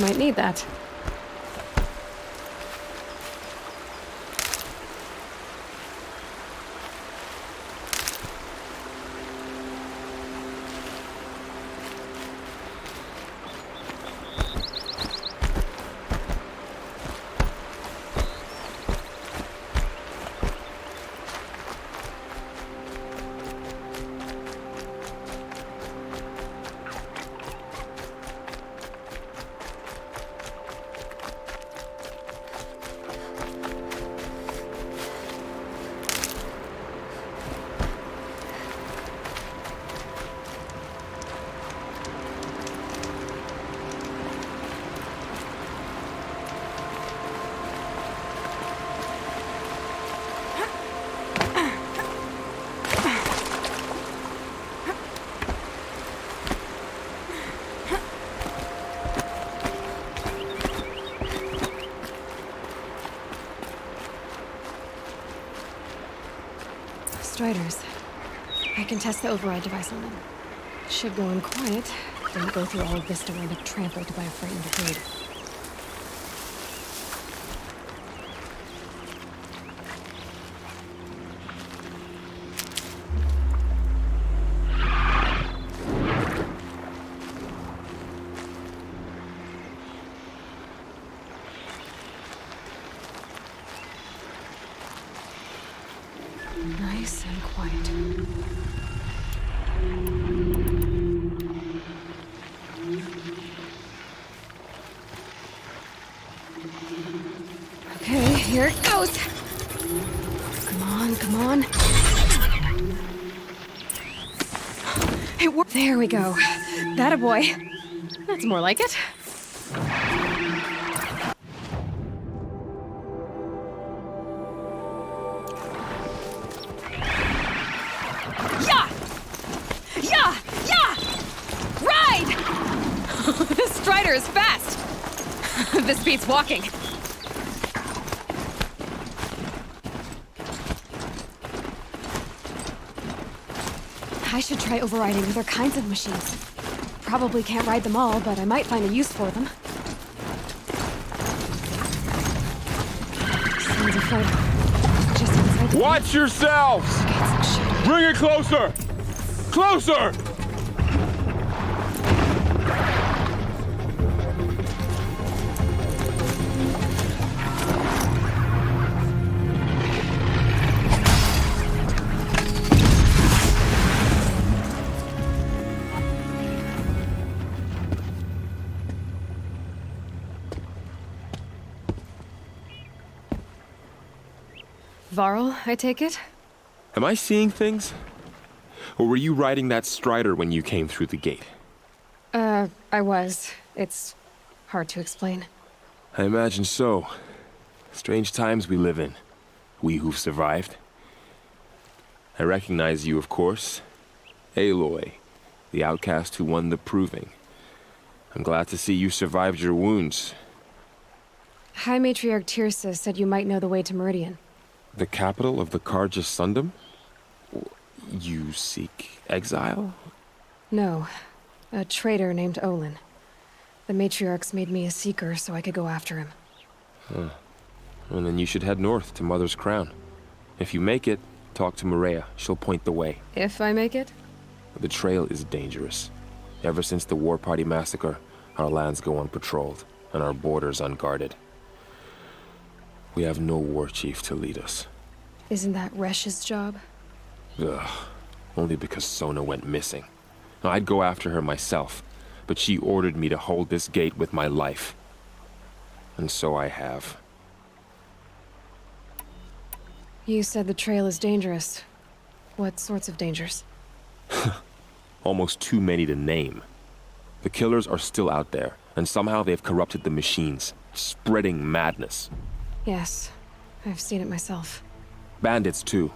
Might need that. Striders. I can test the override device on them. Should go in quiet. Don't go through all of this to wind up trampled by a frightened brigade. Nice and quiet. Okay, here it goes. Come on, come on. It worked. There we go. That a boy. That's more like it. This Strider is fast! This beats walking. I should try overriding other kinds of machines. Probably can't ride them all, but I might find a use for them. Sounds a fighter. Just inside the Watch yourselves! Bring it closer! Closer! Varl, I take it? Am I seeing things? Or were you riding that Strider when you came through the gate? I was. It's hard to explain. I imagine so. Strange times we live in. We who've survived. I recognize you, of course. Aloy, the outcast who won the proving. I'm glad to see you survived your wounds. High Matriarch Tirsa said you might know the way to Meridian. The capital of the Carja Sundom? You seek exile? No. A traitor named Olin. The Matriarchs made me a seeker so I could go after him. Huh. Well, then you should head north to Mother's Crown. If you make it, talk to Maria. She'll point the way. If I make it? The trail is dangerous. Ever since the War Party massacre, our lands go unpatrolled, and our borders unguarded. We have no war chief to lead us. Isn't that Resh's job? Ugh. Only because Sona went missing. Now, I'd go after her myself, but she ordered me to hold this gate with my life. And so I have. You said the trail is dangerous. What sorts of dangers? Almost too many to name. The killers are still out there, and somehow they've corrupted the machines, spreading madness. Yes, I've seen it myself. Bandits, too.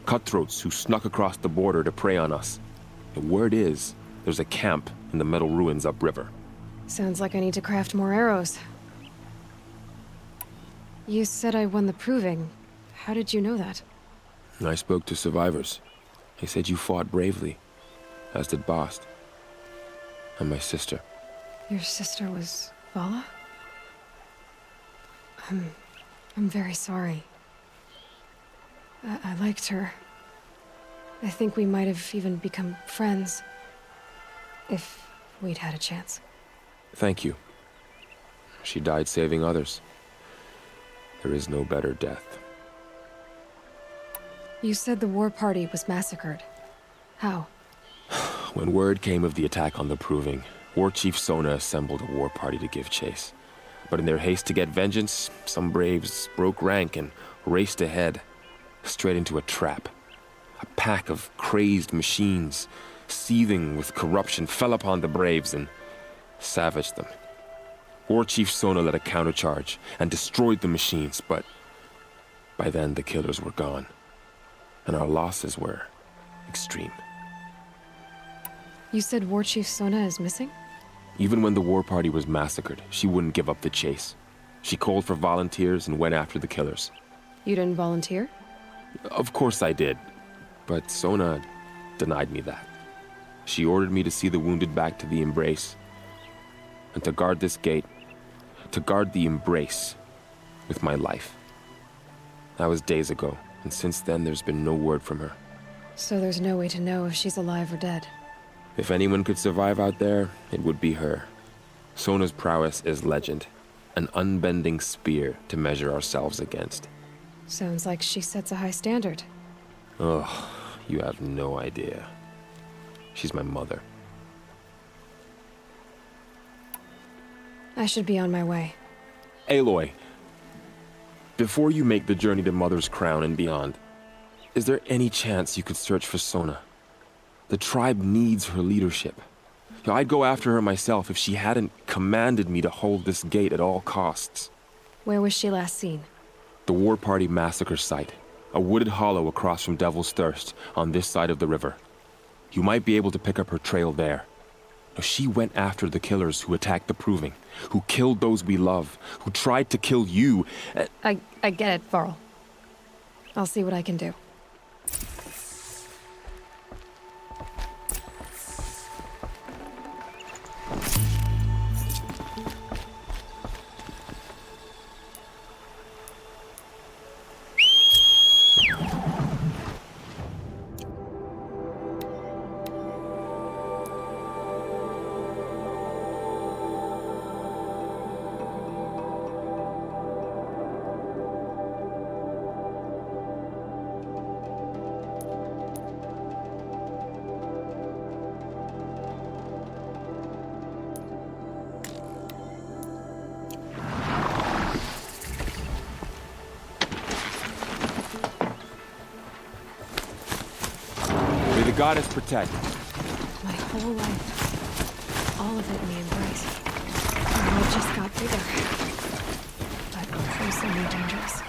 Cutthroats who snuck across the border to prey on us. The word is, there's a camp in the metal ruins upriver. Sounds like I need to craft more arrows. You said I won the proving. How did you know that? I spoke to survivors. They said you fought bravely, as did Bast. And my sister. Your sister was Vala? I'm very sorry. I liked her. I think we might have even become friends. If we'd had a chance. Thank you. She died saving others. There is no better death. You said the war party was massacred. How? When word came of the attack on the Proving, War Chief Sona assembled a war party to give chase. But in their haste to get vengeance, some braves broke rank and raced ahead, straight into a trap. A pack of crazed machines, seething with corruption, fell upon the braves and savaged them. War Chief Sona led a countercharge and destroyed the machines, but by then the killers were gone, and our losses were extreme. You said War Chief Sona is missing? Even when the war party was massacred, she wouldn't give up the chase. She called for volunteers and went after the killers. You didn't volunteer? Of course I did, but Sona denied me that. She ordered me to see the wounded back to the Embrace, and to guard this gate, to guard the Embrace with my life. That was days ago, and since then there's been no word from her. So there's no way to know if she's alive or dead. If anyone could survive out there, it would be her. Sona's prowess is legend, an unbending spear to measure ourselves against. Sounds like she sets a high standard. Ugh, you have no idea. She's my mother. I should be on my way. Aloy, before you make the journey to Mother's Crown and beyond, is there any chance you could search for Sona? The tribe needs her leadership. I'd go after her myself if she hadn't commanded me to hold this gate at all costs. Where was she last seen? The War Party massacre site. A wooded hollow across from Devil's Thirst, on this side of the river. You might be able to pick up her trail there. She went after the killers who attacked the Proving, who killed those we love, who tried to kill you. I get it, Varl. I'll see what I can do. May the goddess protect. My whole life. All of it in the Embrace. And I just got bigger. But also more dangerous.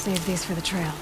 Save these for the trail.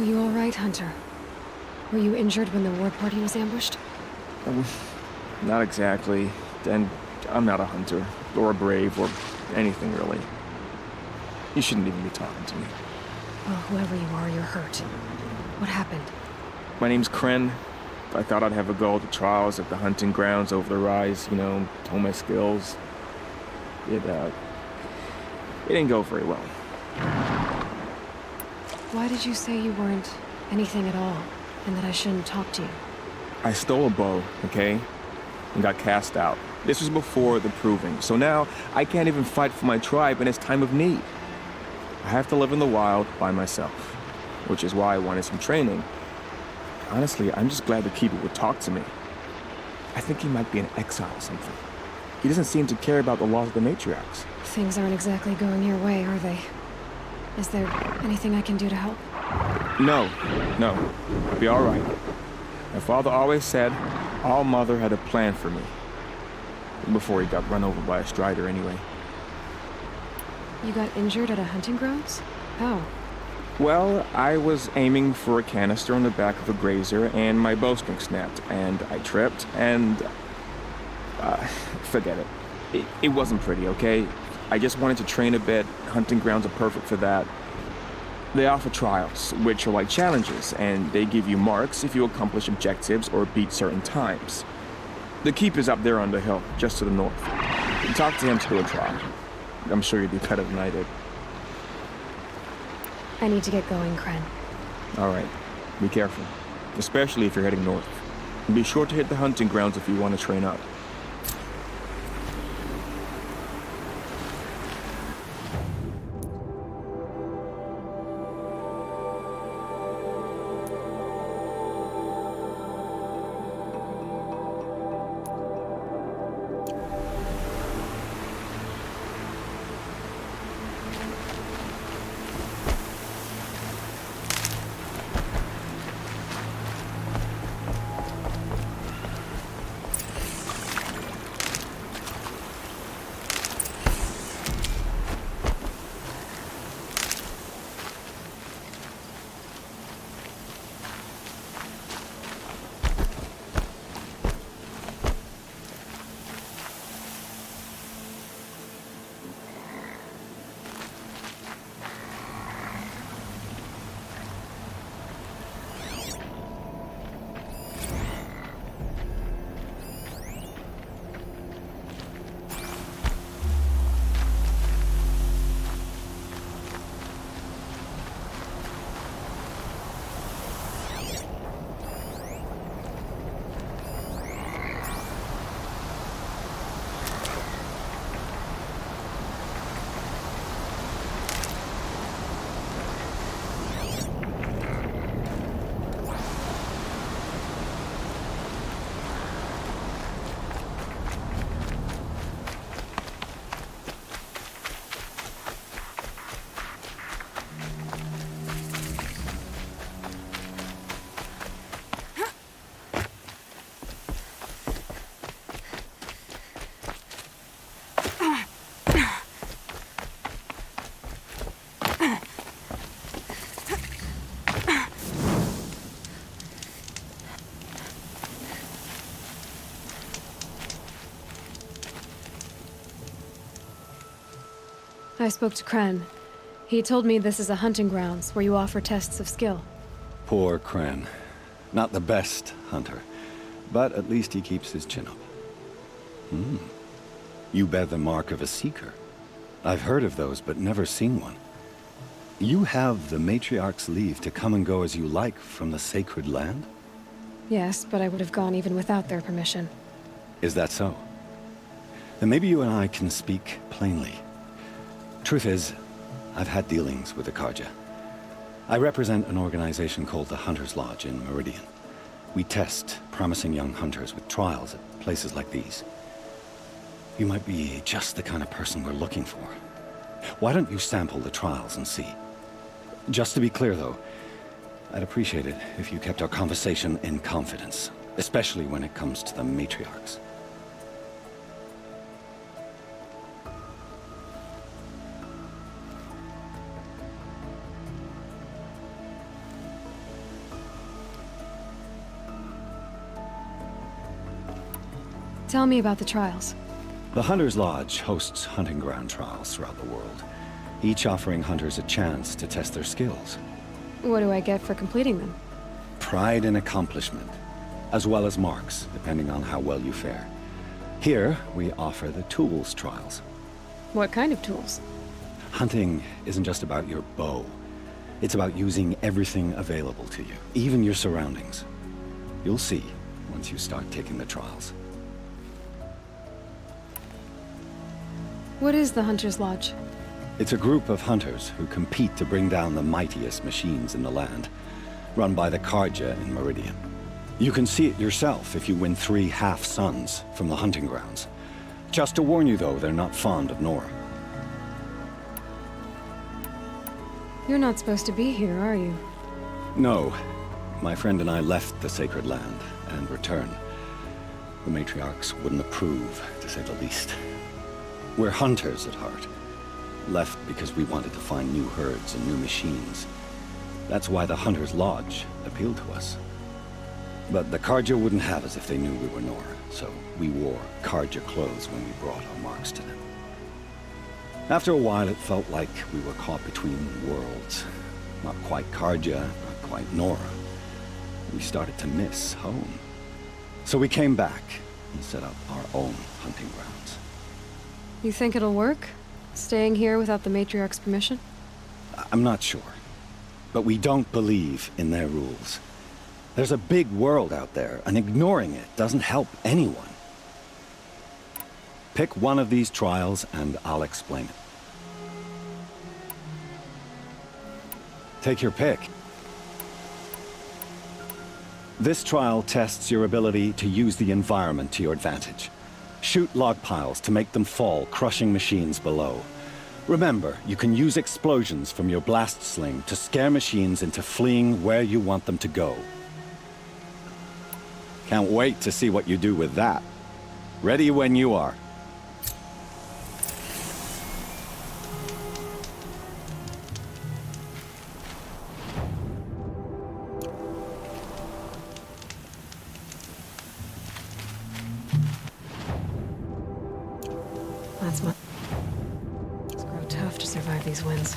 Are you all right, Hunter? Were you injured when the war party was ambushed? Not exactly. And I'm not a hunter, or a brave, or anything really. You shouldn't even be talking to me. Well, whoever you are, you're hurt. What happened? My name's Kren. I thought I'd have a go at the trials at the hunting grounds over the rise, hone my skills. It didn't go very well. Why did you say you weren't anything at all, and that I shouldn't talk to you? I stole a bow, okay? And got cast out. This was before the proving, so now I can't even fight for my tribe in its time of need. I have to live in the wild by myself, which is why I wanted some training. Honestly, I'm just glad the Keeper would talk to me. I think he might be in exile or something. He doesn't seem to care about the laws of the matriarchs. Things aren't exactly going your way, are they? Is there anything I can do to help? No. I'll be all right. My father always said All Mother had a plan for me. Before he got run over by a strider, anyway. You got injured at a hunting grounds? How? Well, I was aiming for a canister on the back of a grazer, and my bowstring snapped, and I tripped, and... forget it. It wasn't pretty, okay? I just wanted to train a bit. Hunting grounds are perfect for that. They offer trials, which are like challenges, and they give you marks if you accomplish objectives or beat certain times. The Keeper's up there on the hill, just to the north. You talk to him to do a trial. I'm sure you'd do better than I did. I need to get going, Kren. All right. Be careful, especially if you're heading north. And be sure to hit the hunting grounds if you want to train up. I spoke to Kren. He told me this is a hunting grounds where you offer tests of skill. Poor Kren. Not the best hunter, but at least he keeps his chin up. You bear the mark of a seeker. I've heard of those, but never seen one. You have the matriarch's leave to come and go as you like from the sacred land? Yes, but I would have gone even without their permission. Is that so? Then maybe you and I can speak plainly. Truth is, I've had dealings with the Karja. I represent an organization called the Hunter's Lodge in Meridian. We test promising young hunters with trials at places like these. You might be just the kind of person we're looking for. Why don't you sample the trials and see? Just to be clear, though, I'd appreciate it if you kept our conversation in confidence, especially when it comes to the matriarchs. Tell me about the trials. The Hunter's Lodge hosts hunting ground trials throughout the world, each offering hunters a chance to test their skills. What do I get for completing them? Pride in accomplishment, as well as marks, depending on how well you fare. Here, we offer the tools trials. What kind of tools? Hunting isn't just about your bow. It's about using everything available to you, even your surroundings. You'll see once you start taking the trials. What is the Hunter's Lodge? It's a group of hunters who compete to bring down the mightiest machines in the land, run by the Karja in Meridian. You can see it yourself if you win 3 half-suns from the hunting grounds. Just to warn you, though, they're not fond of Nora. You're not supposed to be here, are you? No. My friend and I left the sacred land and returned. The matriarchs wouldn't approve, to say the least. We're hunters at heart. Left because we wanted to find new herds and new machines. That's why the Hunter's Lodge appealed to us. But the Karja wouldn't have us if they knew we were Nora, so we wore Karja clothes when we brought our marks to them. After a while, it felt like we were caught between worlds. Not quite Karja, not quite Nora. We started to miss home. So we came back and set up our own hunting grounds. You think it'll work? Staying here without the matriarch's permission? I'm not sure. But we don't believe in their rules. There's a big world out there, and ignoring it doesn't help anyone. Pick one of these trials, and I'll explain it. Take your pick. This trial tests your ability to use the environment to your advantage. Shoot log piles to make them fall, crushing machines below. Remember, you can use explosions from your blast sling to scare machines into fleeing where you want them to go. Can't wait to see what you do with that. Ready when you are. It's grow tough to survive these winds.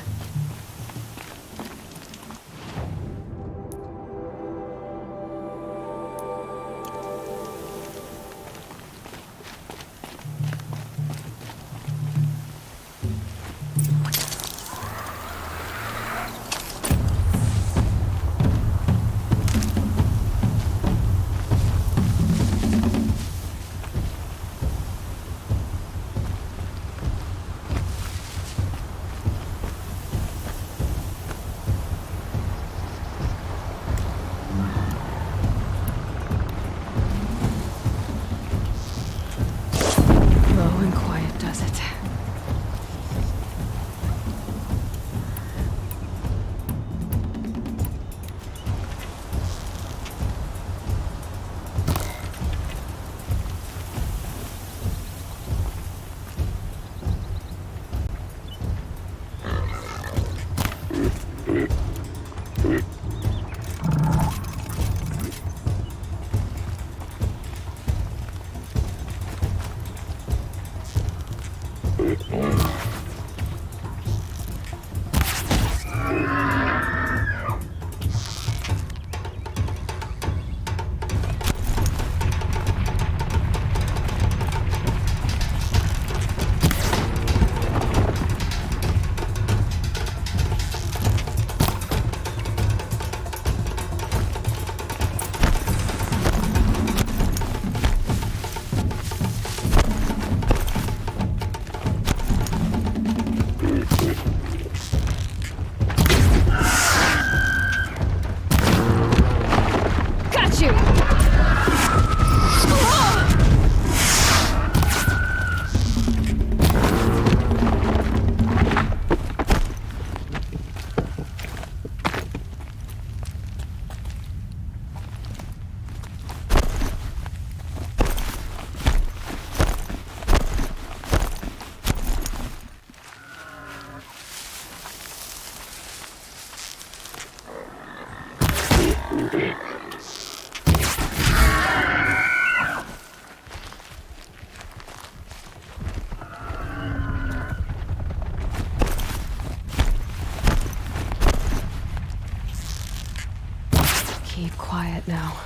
keep quiet now.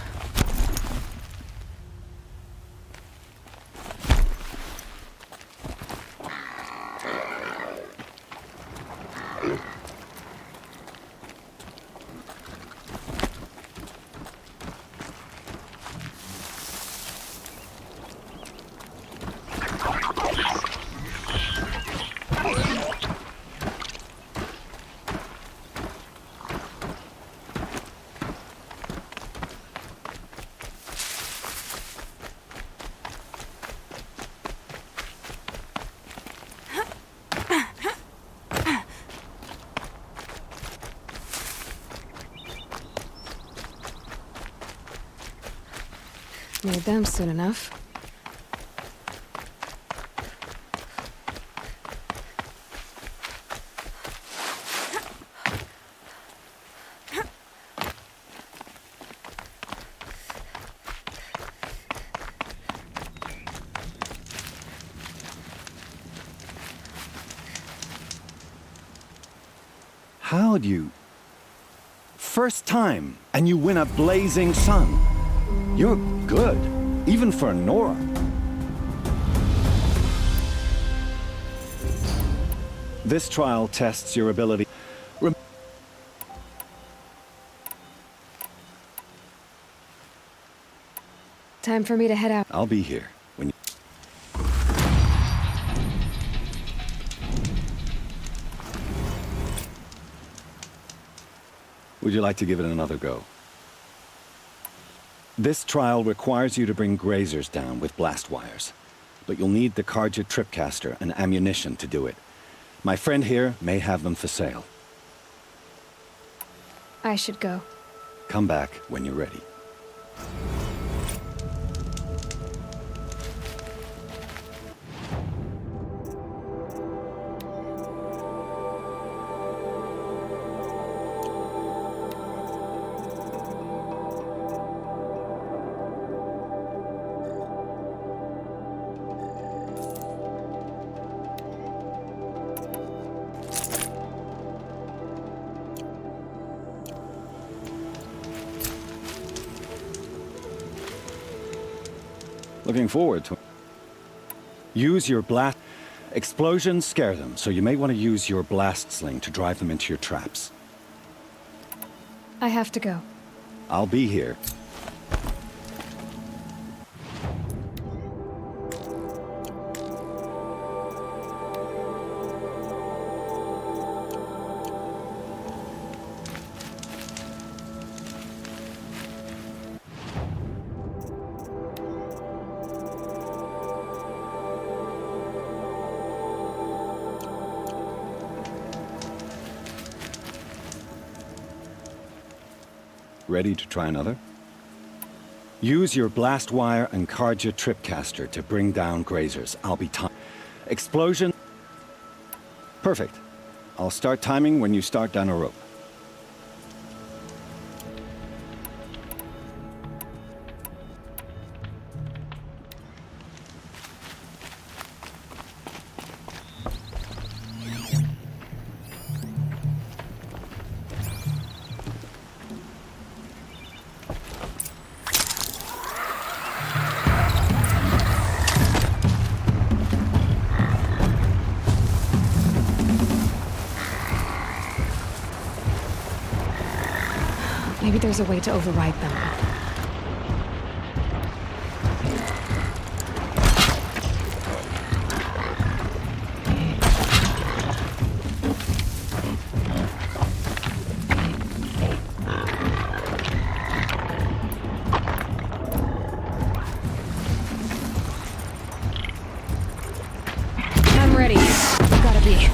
Need them soon enough. How'd you... First time, and you win a blazing sun. You're good, even for Nora. This trial tests your ability. Time for me to head out. I'll be here when you... Would you like to give it another go? This trial requires you to bring grazers down with blast wires. But you'll need the Karja tripcaster and ammunition to do it. My friend here may have them for sale. I should go. Come back when you're ready. Looking forward to it. Use your blast... Explosions scare them, so you may want to use your blast sling to drive them into your traps. I have to go. I'll be here. Ready to try another? Use your blast wire and Karja tripcaster to bring down grazers. I'll be time. Explosion. Perfect. I'll start timing when you start down a rope. Maybe there's a way to override them. I'm ready. Gotta be.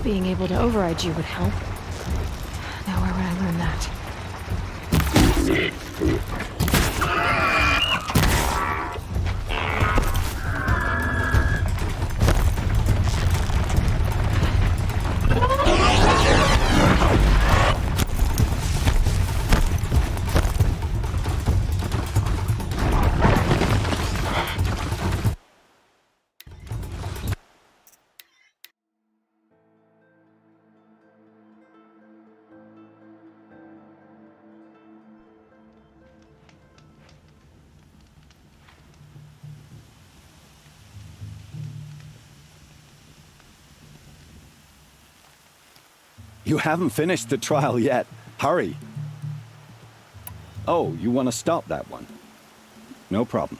Being able to override you would help. Now where would I learn that? You haven't finished the trial yet. Hurry. Oh, you want to stop that one? No problem.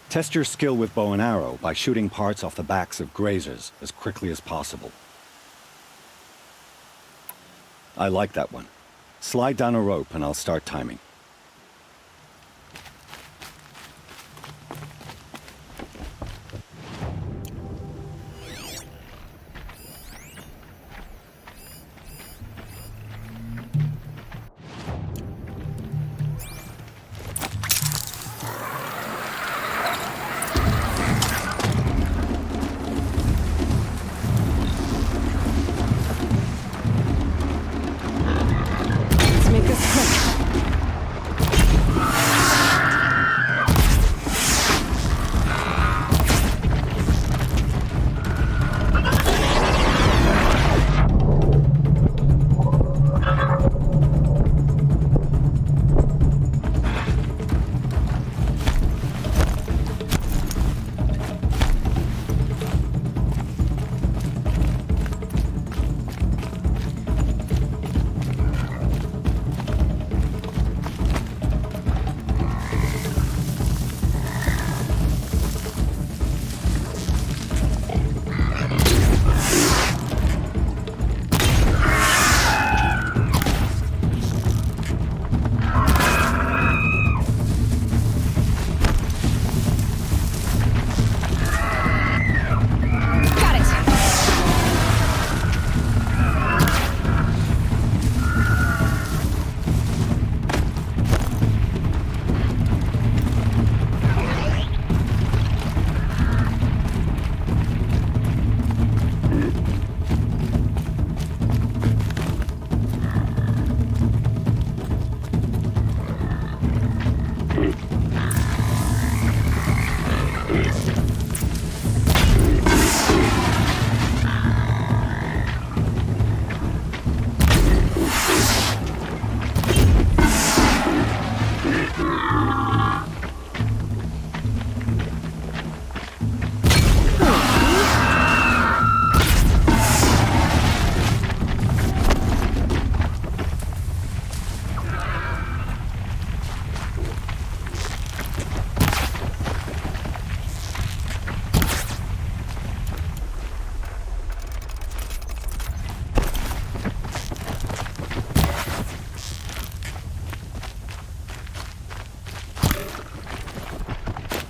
Test your skill with bow and arrow by shooting parts off the backs of grazers as quickly as possible. I like that one. Slide down a rope and I'll start timing. Let's make this quick.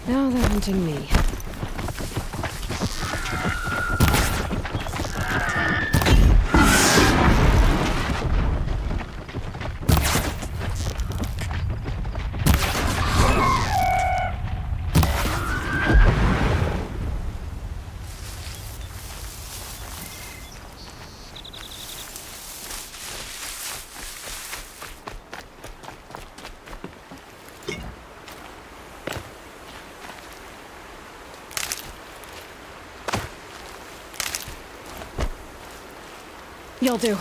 Now they're hunting me. You'll do.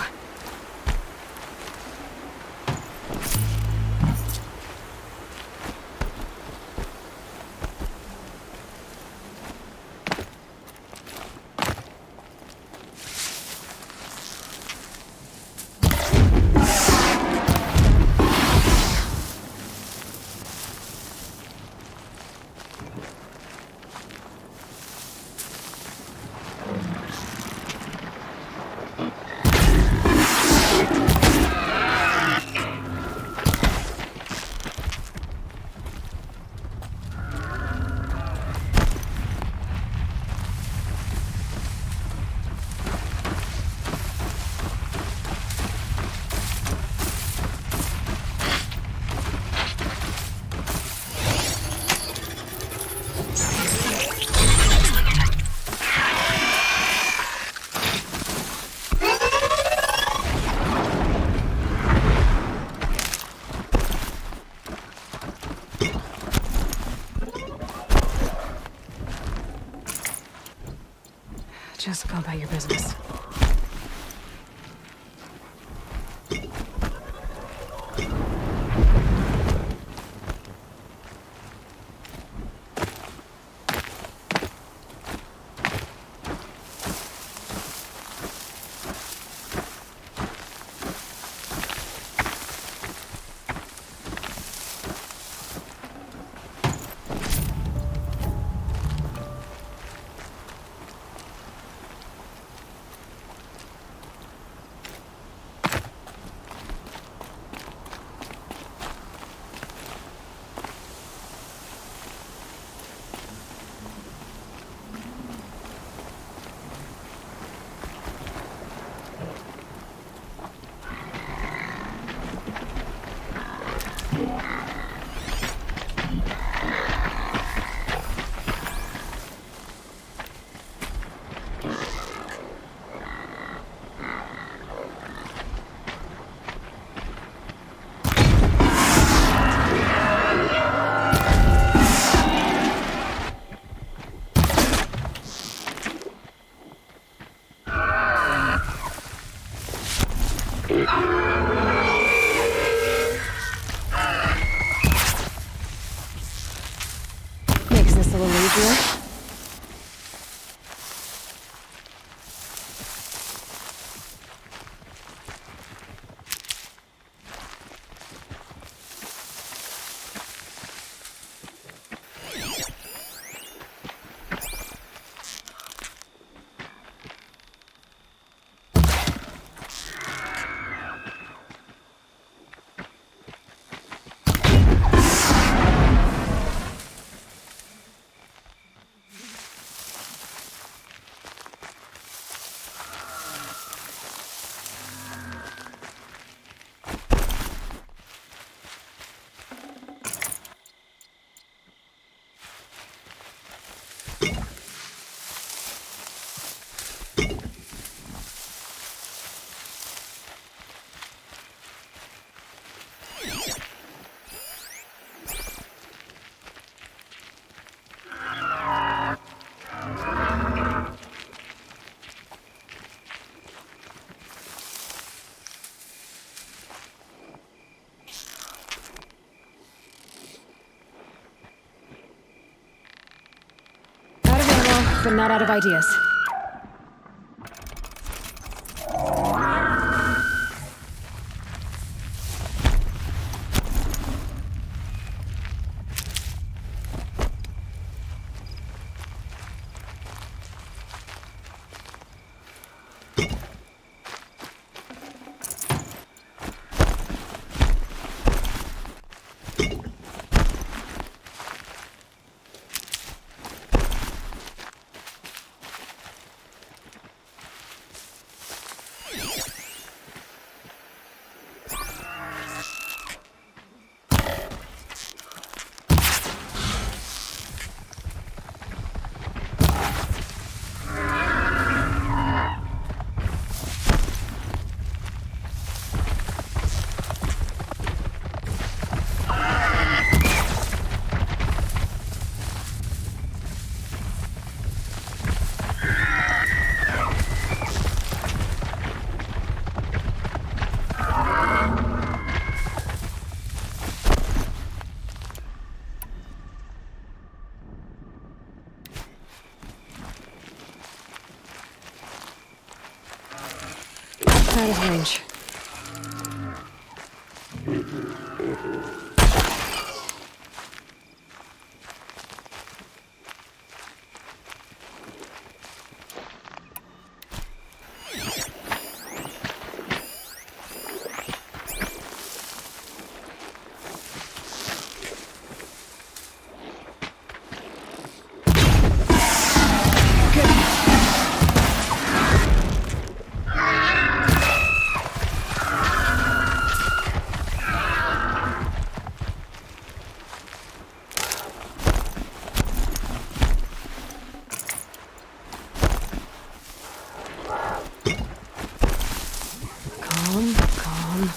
Just go about your business. Makes this a little easier. But not out of ideas. out of range. Calm, calm.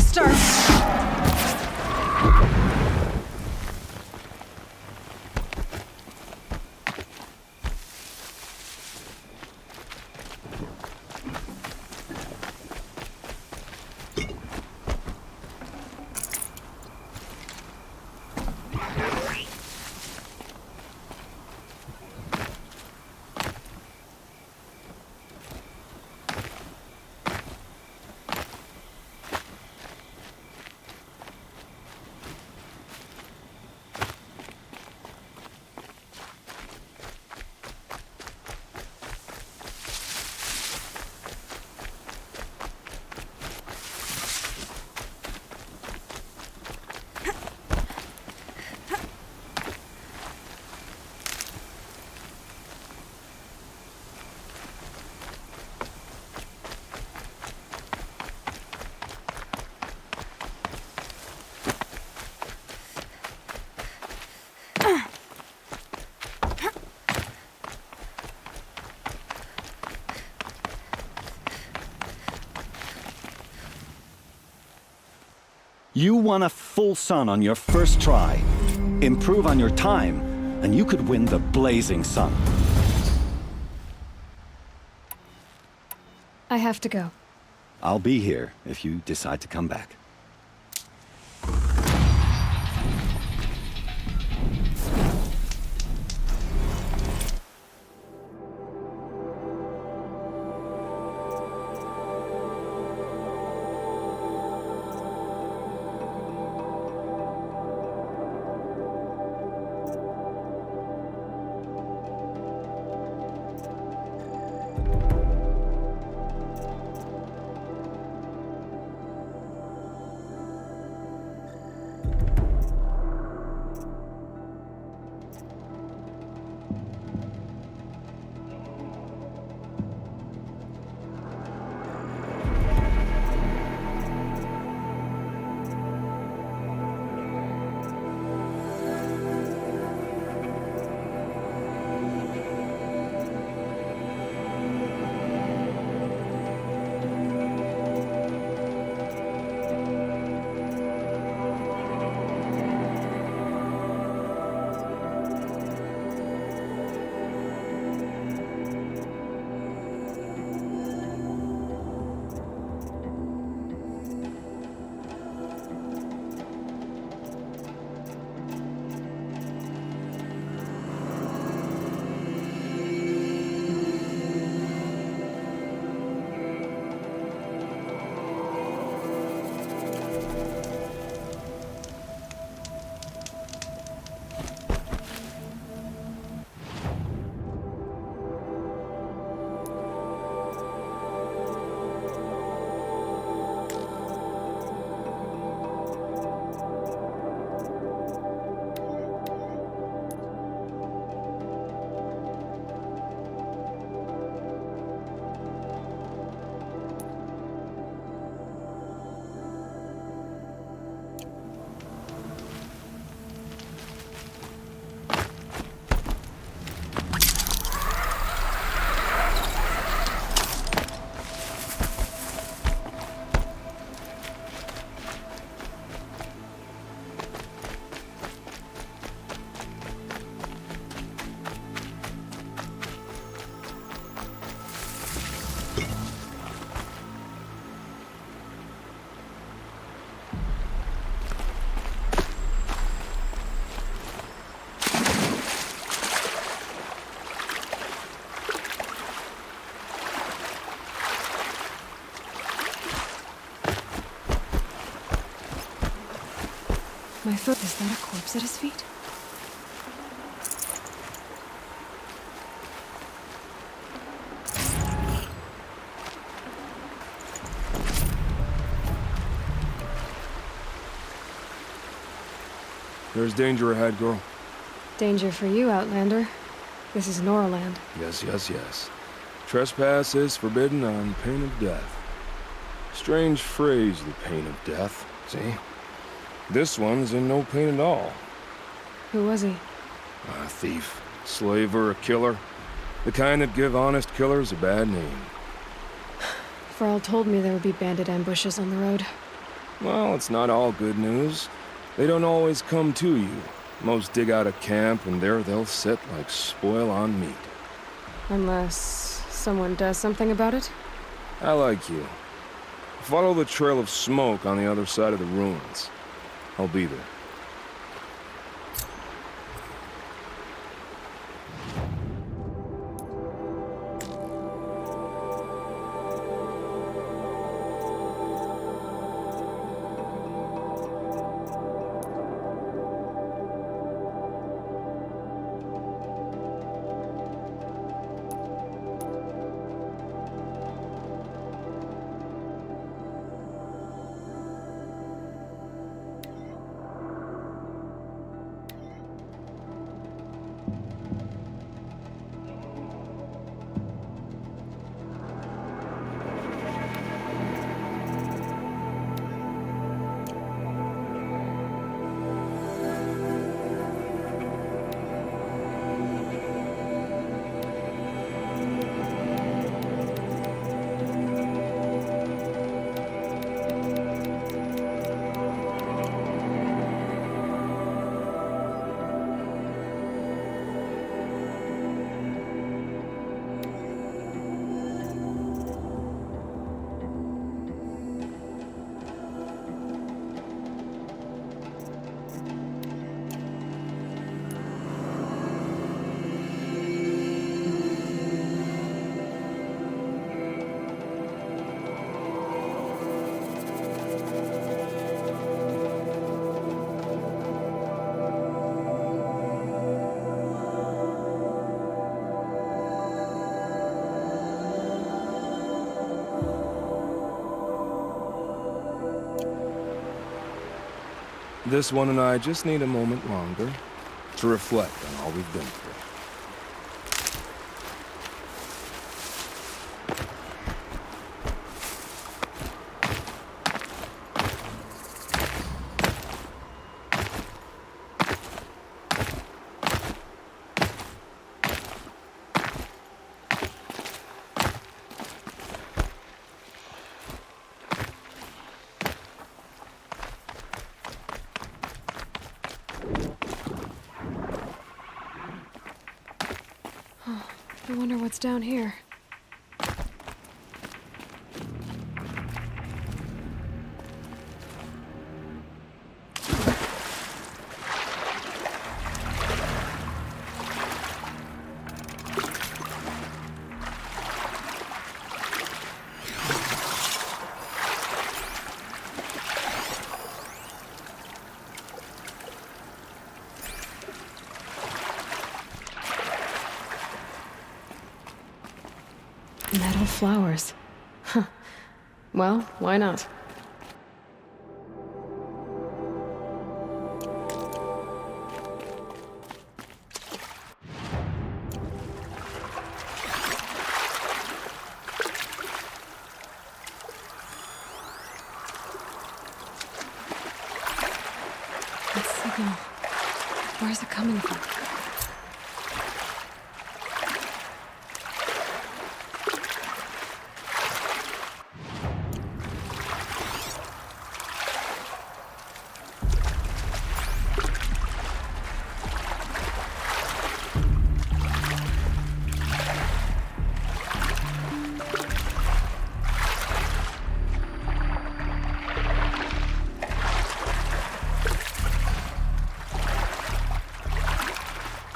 Start. You won a full sun on your first try. Improve on your time, and you could win the blazing sun. I have to go. I'll be here if you decide to come back. My foot, is that a corpse at his feet? There's danger ahead, girl. Danger for you, Outlander. This is Norland. Yes, yes, yes. Trespass is forbidden on pain of death. Strange phrase, the pain of death, see? This one's in no pain at all. Who was he? A thief, slaver, a killer. The kind that give honest killers a bad name. Frall told me there would be bandit ambushes on the road. Well, it's not all good news. They don't always come to you. Most dig out a camp, and there they'll sit like spoil on meat. Unless someone does something about it? I like you. Follow the trail of smoke on the other side of the ruins. I'll be there. This one and I just need a moment longer to reflect on all we've been through. I wonder what's down here. Metal flowers. Huh. Well, why not? That signal. Where's it coming from?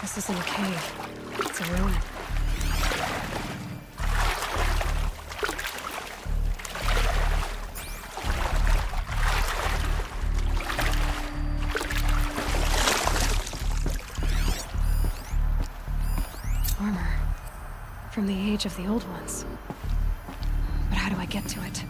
This isn't a cave. It's a ruin. from the age of the old ones. But how do I get to it?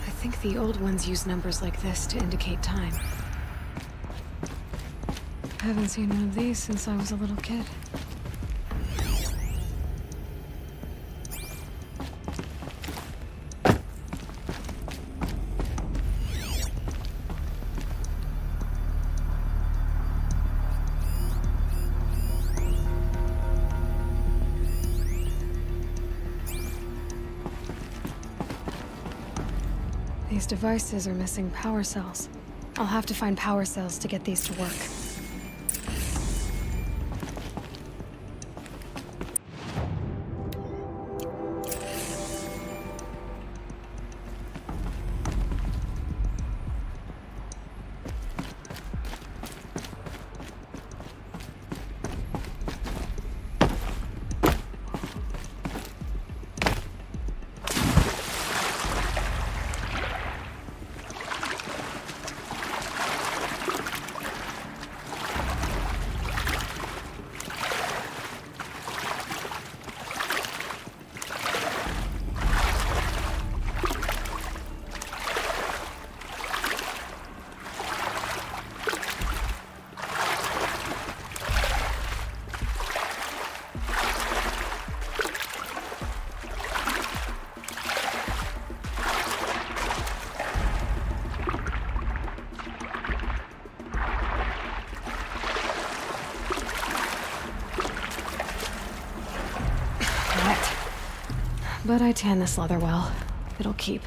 I think the old ones use numbers like this to indicate time. I haven't seen one of these since I was a little kid. These devices are missing power cells. I'll have to find power cells to get these to work. But I tan this leather well. It'll keep.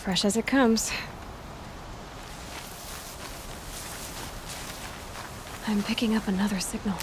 Fresh as it comes. I'm picking up another signal.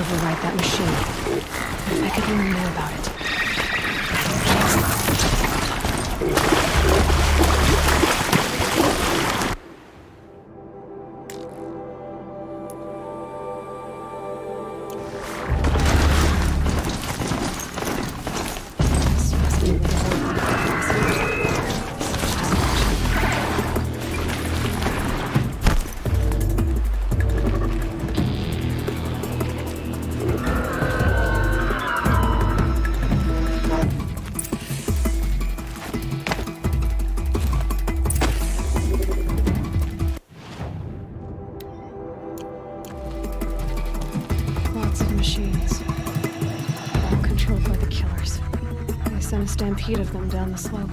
override that machine. If I could learn more about it. This must be where the war lots of machines, all controlled by the killers. They sent a stampede of them down the slope.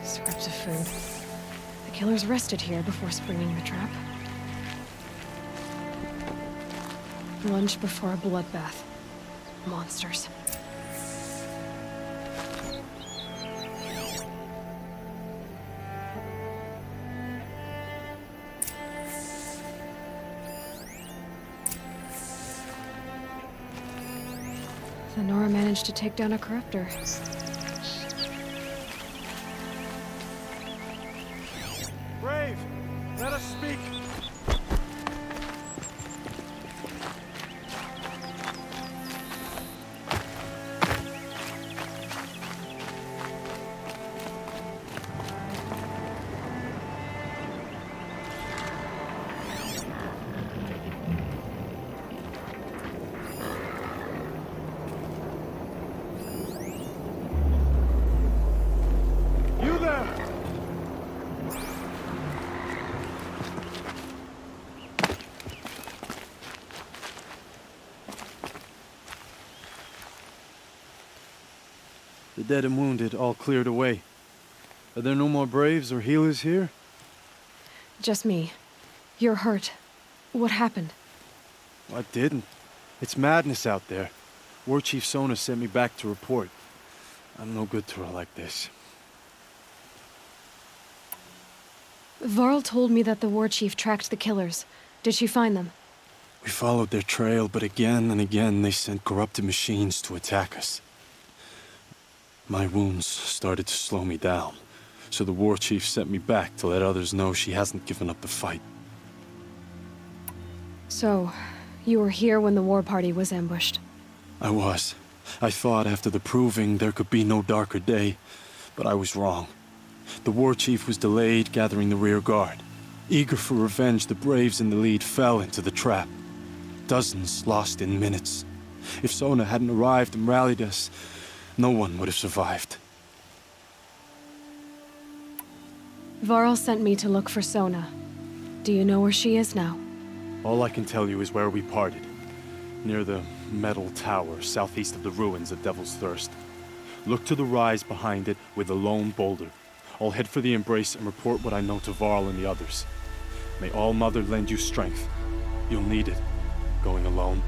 Scraps of food. The killers rested here before springing the trap. Lunch before a bloodbath. Monsters. The Nora managed to take down a corruptor. Brave, let us speak. You there! The dead and wounded all cleared away. Are there no more braves or healers here? Just me. You're hurt. What happened? I didn't. It's madness out there. War Chief Sona sent me back to report. I'm no good to her like this. Varl told me that the war chief tracked the killers. Did she find them? We followed their trail, but again and again they sent corrupted machines to attack us. My wounds started to slow me down, so the war chief sent me back to let others know she hasn't given up the fight. So, you were here when the war party was ambushed? I was. I thought after the proving there could be no darker day, but I was wrong. The war chief was delayed gathering the rear guard. Eager for revenge, the braves in the lead fell into the trap. Dozens lost in minutes. If Sona hadn't arrived and rallied us, no one would have survived. Varl sent me to look for Sona. Do you know where she is now? All I can tell you is where we parted. Near the metal tower, southeast of the ruins of Devil's Thirst. Look to the rise behind it with a lone boulder. I'll head for the embrace and report what I know to Varl and the others. May All Mother lend you strength. You'll need it, going alone.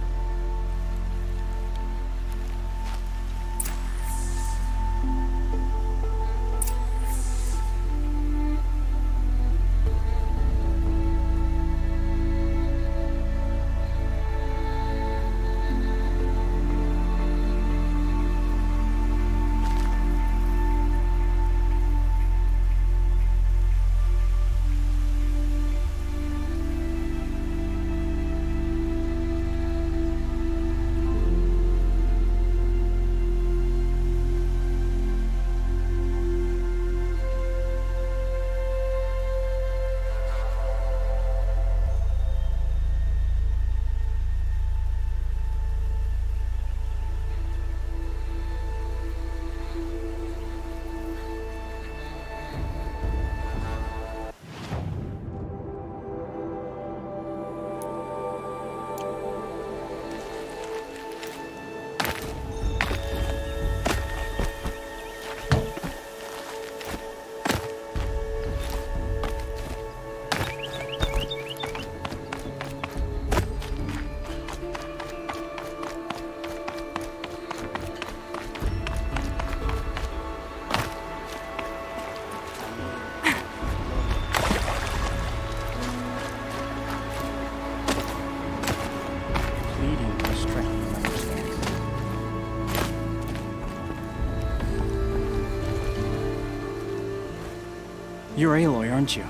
You're Aloy, aren't you?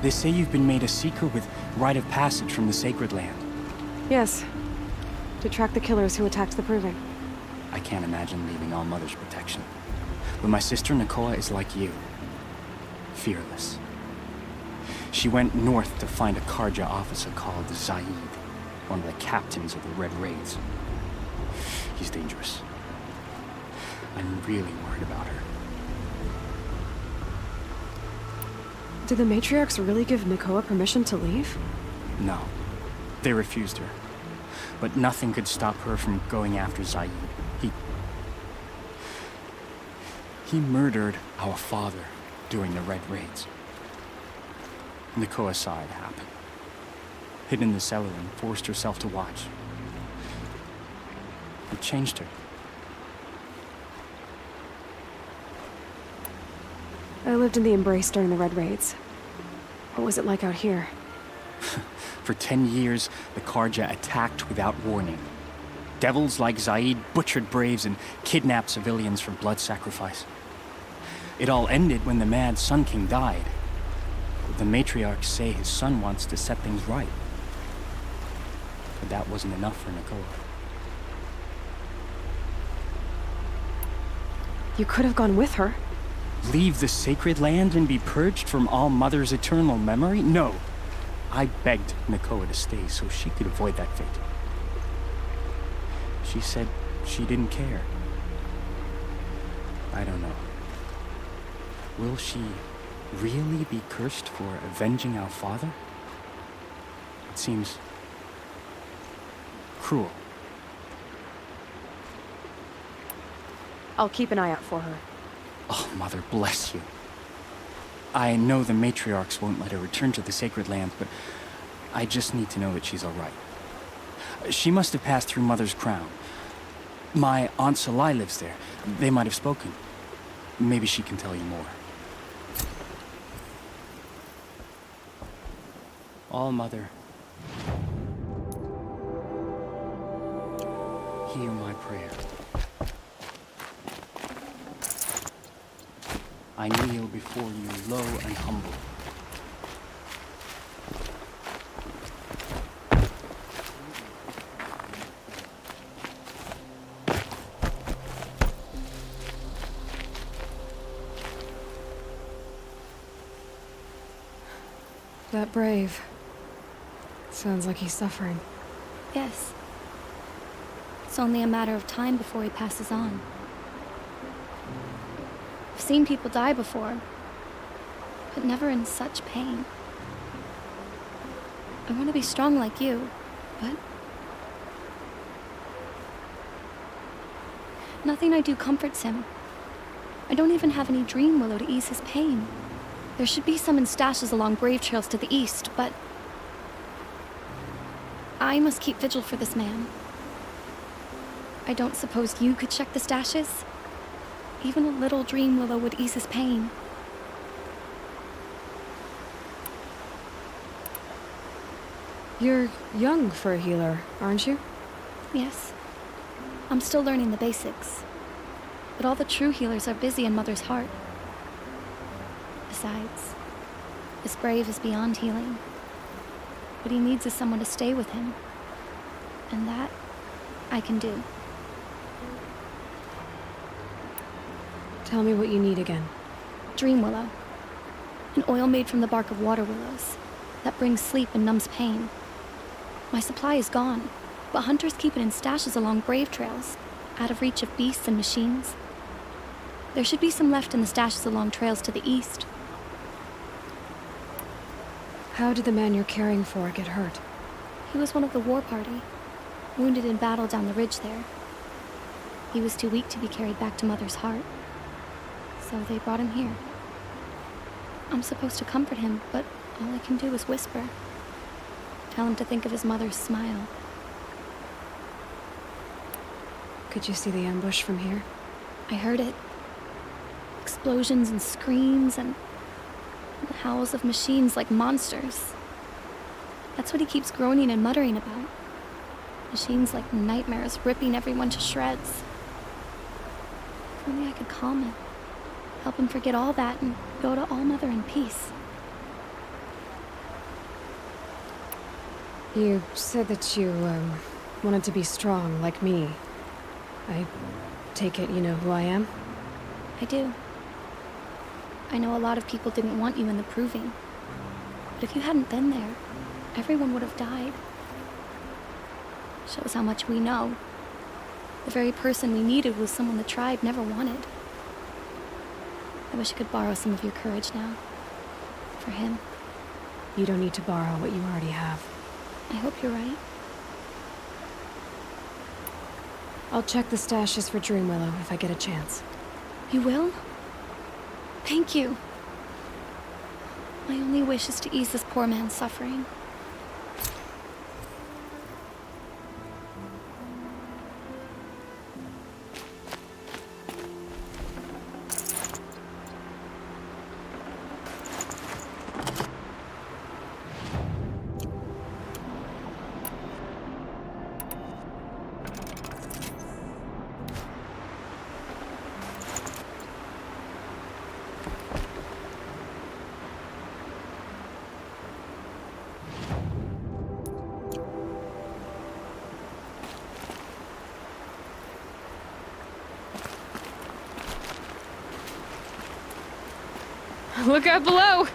They say you've been made a seeker with rite of passage from the Sacred Land. Yes. To track the killers who attacked the Proving. I can't imagine leaving All Mother's protection. But my sister Nakoa is like you. Fearless. She went north to find a Karja officer called Zaid, one of the captains of the Red Raids. He's dangerous. I'm really worried about her. Did the matriarchs really give Nakoa permission to leave? No. They refused her. But nothing could stop her from going after Zaid. He murdered our father during the Red Raids. Nakoa saw it happen. Hid in the cellar and forced herself to watch. It changed her. I lived in the Embrace during the Red Raids. What was it like out here? For 10 years, the Karja attacked without warning. Devils like Zaid butchered braves and kidnapped civilians for blood sacrifice. It all ended when the Mad Sun King died. The matriarchs say his son wants to set things right. But that wasn't enough for Nakoa. You could have gone with her. Leave the Sacred Land and be purged from All Mother's eternal memory? No. I begged Nakoa to stay so she could avoid that fate. She said she didn't care. I don't know. Will she really be cursed for avenging our father? It seems cruel. I'll keep an eye out for her. Oh, Mother bless you. I know the matriarchs won't let her return to the Sacred Land, but I just need to know that she's all right. She must have passed through Mother's crown. My Aunt Salai lives there. They might have spoken. Maybe she can tell you more. All Mother, hear my prayer. I kneel before you low and humble. That brave. Sounds like he's suffering. Yes. It's only a matter of time before he passes on. I've seen people die before, but never in such pain. I want to be strong like you, but nothing I do comforts him. I don't even have any dream willow to ease his pain. There should be some in stashes along brave trails to the east, but I must keep vigil for this man. I don't suppose you could check the stashes? Even a little dream willow would ease his pain. You're young for a healer, aren't you? Yes. I'm still learning the basics. But all the true healers are busy in Mother's heart. Besides, this brave is beyond healing. What he needs is someone to stay with him. And that, I can do. Tell me what you need again. Dream willow. An oil made from the bark of water willows that brings sleep and numbs pain. My supply is gone, but hunters keep it in stashes along brave trails, out of reach of beasts and machines. There should be some left in the stashes along trails to the east. How did the man you're caring for get hurt? He was one of the war party, wounded in battle down the ridge there. He was too weak to be carried back to Mother's heart, so they brought him here. I'm supposed to comfort him, but all I can do is whisper. Tell him to think of his mother's smile. Could you see the ambush from here? I heard it. Explosions and screams and the howls of machines like monsters. That's what he keeps groaning and muttering about. Machines like nightmares ripping everyone to shreds. If only I could calm him. Help him forget all that and go to All Mother in peace. You said that you, wanted to be strong, like me. I take it you know who I am? I do. I know a lot of people didn't want you in the Proving. But if you hadn't been there, everyone would have died. Shows how much we know. The very person we needed was someone the tribe never wanted. I wish I could borrow some of your courage now. For him. You don't need to borrow what you already have. I hope you're right. I'll check the stashes for Dreamwillow if I get a chance. You will? Thank you. My only wish is to ease this poor man's suffering. Look out below!